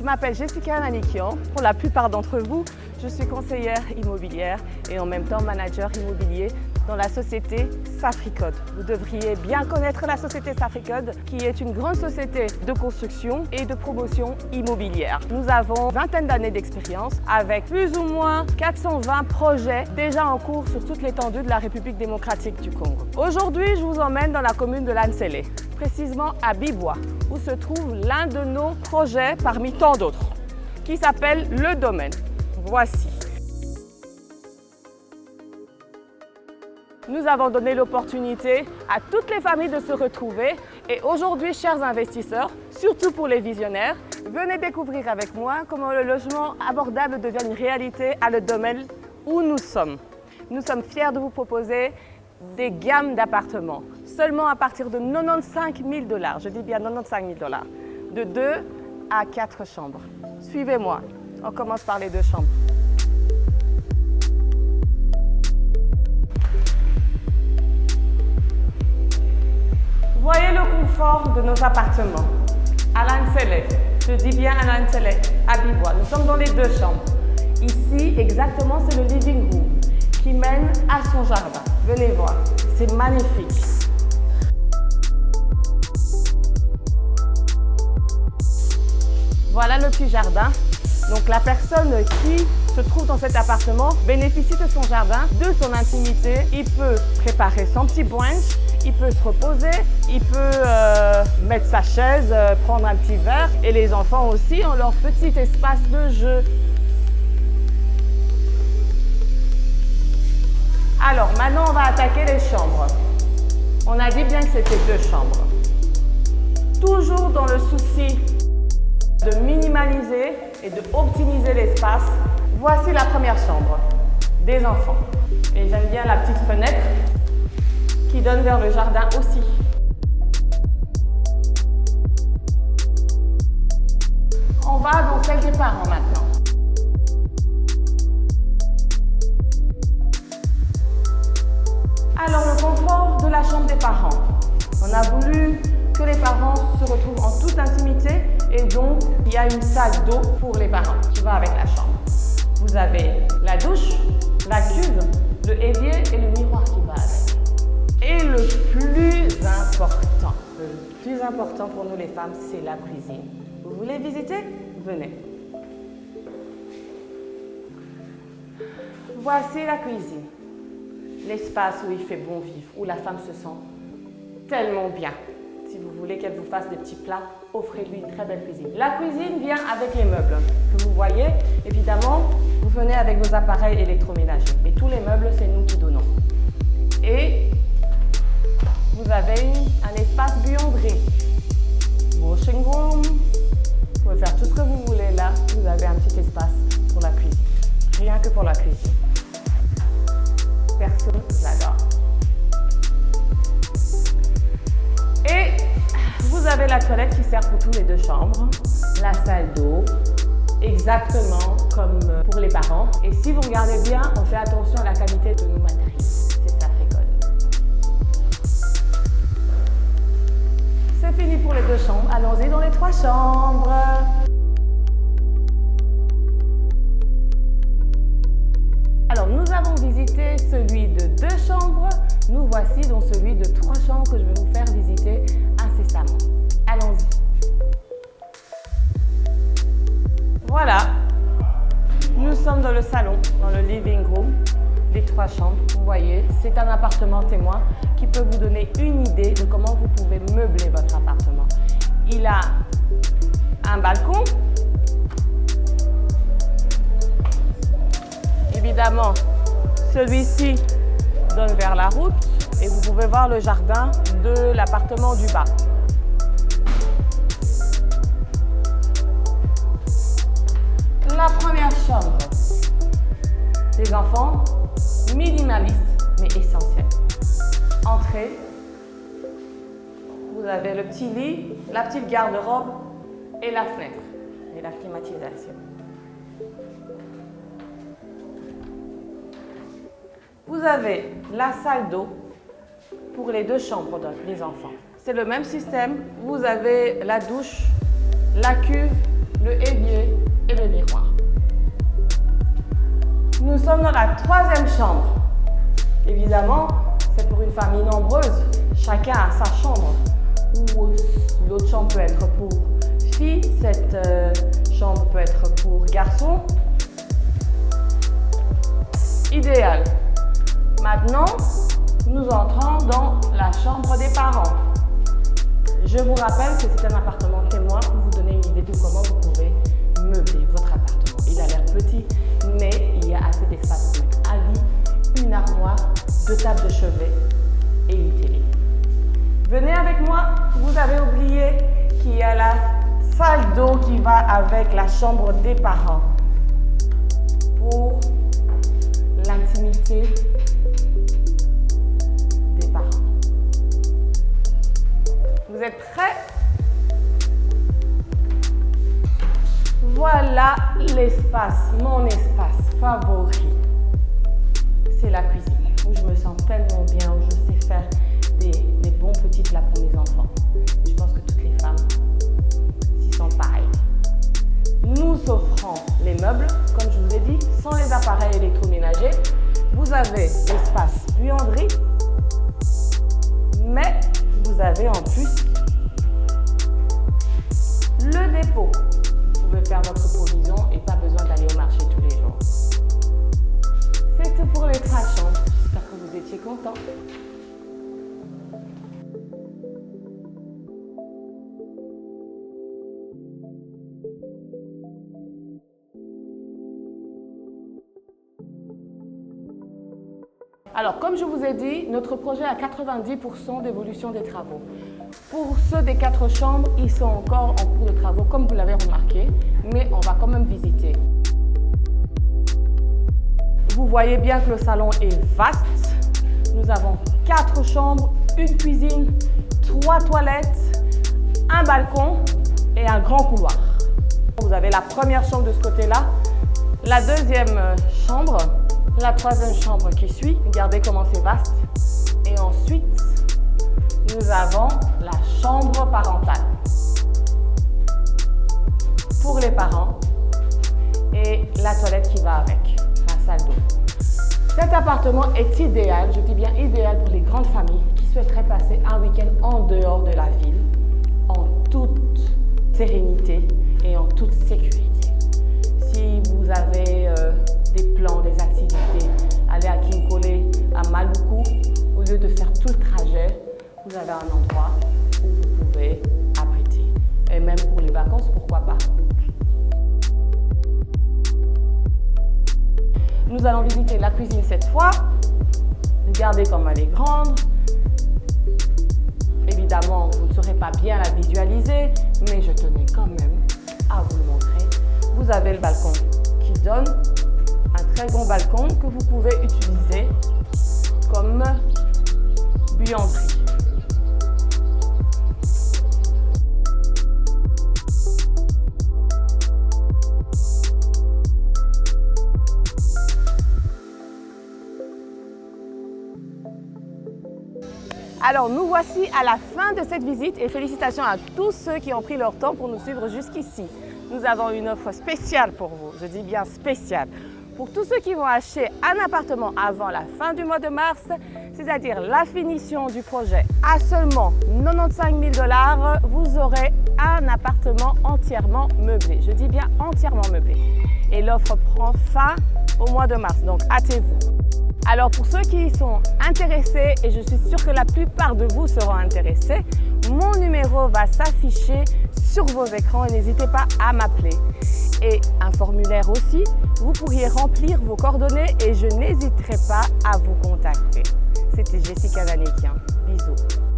m'appelle Jessica Manikian. Pour la plupart d'entre vous, je suis conseillère immobilière et en même temps manager immobilier dans la société Safricode. Vous devriez bien connaître la société Safricode, qui est une grande société de construction et de promotion immobilière. Nous avons une vingtaine d'années d'expérience avec plus ou moins 420 projets déjà en cours sur toute l'étendue de la République démocratique du Congo. Aujourd'hui, je vous emmène dans la commune de Lanzélé, précisément à Bibois, où se trouve l'un de nos projets parmi tant d'autres, qui s'appelle Le Domaine. Voici. Nous avons donné l'opportunité à toutes les familles de se retrouver et aujourd'hui, chers investisseurs, surtout pour les visionnaires, venez découvrir avec moi comment le logement abordable devient une réalité à Le Domaine où nous sommes. Nous sommes fiers de vous proposer des gammes d'appartements, seulement à partir de 95 000 $, je dis bien 95 000 $, de 2 à 4 chambres. Suivez-moi, on commence par les 2 chambres. Voyez le confort de nos appartements. À Lanzélé, je dis bien à Lanzélé, à Bibois. Nous sommes dans les 2 chambres. Ici, exactement, c'est le living room qui mène à son jardin. Venez voir, c'est magnifique. Voilà le petit jardin. Donc la personne qui se trouve dans cet appartement bénéficie de son jardin, de son intimité. Il peut préparer son petit brunch, il peut se reposer, il peut mettre sa chaise, prendre un petit verre. Et les enfants aussi ont leur petit espace de jeu. Alors maintenant, on va attaquer les chambres. On a dit bien que c'était 2 chambres. Toujours dans le souci de minimaliser et de optimiser l'espace, voici la première chambre des enfants. Et j'aime bien la petite fenêtre qui donne vers le jardin aussi. On va dans celle des parents maintenant. Alors le confort de la chambre des parents. On a voulu que les parents se retrouvent en toute intimité et donc il y a une salle d'eau pour les parents qui va avec la chambre. Vous avez la douche, la cuve, le évier et le miroir qui va avec. Et le plus important pour nous les femmes, c'est la cuisine. Vous voulez visiter? Venez. Voici la cuisine. L'espace où il fait bon vivre, où la femme se sent tellement bien. Si vous voulez qu'elle vous fasse des petits plats, offrez-lui une très belle cuisine. La cuisine vient avec les meubles que vous voyez. Évidemment, vous venez avec vos appareils électroménagers. Mais tous les meubles, c'est nous qui donnons. Et vous avez un espace buanderie. Washing room. Vous pouvez faire tout ce que vous voulez là. Vous avez un petit espace pour la cuisine. Rien que pour la cuisine. Personne l'adore. Et vous avez la toilette qui sert pour tous les 2 chambres, la salle d'eau, exactement comme pour les parents. Et si vous regardez bien, on fait attention à la qualité de nos matériaux. C'est Safricode. C'est fini pour les 2 chambres. Allons-y dans les 3 chambres. Alors, nous avons visité celui de 2 chambres. Nous voici dans celui de 3 chambres que je vais vous faire visiter incessamment. Allons-y. Voilà. Nous sommes dans le salon, dans le living room, les 3 chambres. Vous voyez, c'est un appartement témoin qui peut vous donner une idée de comment vous pouvez meubler votre appartement. Il a un balcon. Évidemment, celui-ci donne vers la route et vous pouvez voir le jardin de l'appartement du bas. La première chambre des enfants, minimaliste mais essentiel. Entrée, vous avez le petit lit, la petite garde-robe et la fenêtre et la climatisation. Vous avez la salle d'eau pour les 2 chambres des enfants. C'est le même système. Vous avez la douche, la cuve le évier et le miroir. Nous sommes dans la troisième chambre. Évidemment, c'est pour une famille nombreuse. Chacun a sa chambre. Ou l'autre chambre peut être pour filles, cette chambre peut être pour garçons. Idéal. Maintenant, nous entrons dans la chambre des parents. Je vous rappelle que c'est un appartement témoin pour vous donner une idée de comment vous pouvez meubler votre appartement. Il a l'air petit, mais il y a assez d'espace pour mettre un lit, une armoire, 2 tables de chevet et une télé. Venez avec moi, vous avez oublié qu'il y a la salle d'eau qui va avec la chambre des parents pour l'intimité des parents. Vous êtes prêts? Voilà l'espace, mon espace favori. C'est la cuisine, où je me sens tellement bien, où je sais faire des bons petits plats pour mes enfants. Et je pense que toutes les femmes s'y sentent pareilles. Nous offrons les meubles, comme je vous ai dit, sans les appareils électroménagers. Vous avez l'espace buanderie, mais vous avez en plus le dépôt. Vous pouvez faire votre provision et pas besoin d'aller au marché tous les jours. C'est tout pour les 3 chambres. J'espère que vous étiez contents. Alors, comme je vous ai dit, notre projet a 90% d'évolution des travaux. Pour ceux des 4 chambres, ils sont encore en cours de travaux, comme vous l'avez remarqué, mais on va quand même visiter. Vous voyez bien que le salon est vaste. Nous avons 4 chambres, une cuisine, 3 toilettes, un balcon et un grand couloir. Vous avez la première chambre de ce côté-là, la deuxième chambre, la troisième chambre qui suit. Regardez comment c'est vaste. Et ensuite, nous avons la chambre parentale pour les parents et la toilette qui va avec, la salle d'eau. Cet appartement est idéal, je dis bien idéal pour les grandes familles qui souhaiteraient passer un week-end en dehors de la ville, en toute sérénité et en toute sécurité. Si vous avez des plans, des activités, aller à Kinkole, à Maluku, au lieu de faire tout le trajet, vous avez un endroit où vous pouvez abriter. Et même pour les vacances, pourquoi pas. Nous allons visiter la cuisine cette fois. Regardez comme elle est grande. Évidemment, vous ne saurez pas bien la visualiser, mais je tenais quand même à vous le montrer. Vous avez le balcon qui donne un très bon balcon que vous pouvez utiliser comme buanderie. Alors nous voici à la fin de cette visite et félicitations à tous ceux qui ont pris leur temps pour nous suivre jusqu'ici. Nous avons une offre spéciale pour vous, je dis bien spéciale. Pour tous ceux qui vont acheter un appartement avant la fin du mois de mars, c'est-à-dire la finition du projet à seulement 95 000 $, vous aurez un appartement entièrement meublé. Je dis bien entièrement meublé. Et l'offre prend fin au mois de mars, donc hâtez-vous. Alors pour ceux qui sont intéressés, et je suis sûre que la plupart de vous seront intéressés, mon numéro va s'afficher sur vos écrans et n'hésitez pas à m'appeler. Et un formulaire aussi, vous pourriez remplir vos coordonnées et je n'hésiterai pas à vous contacter. C'était Jessica Danekian. Bisous.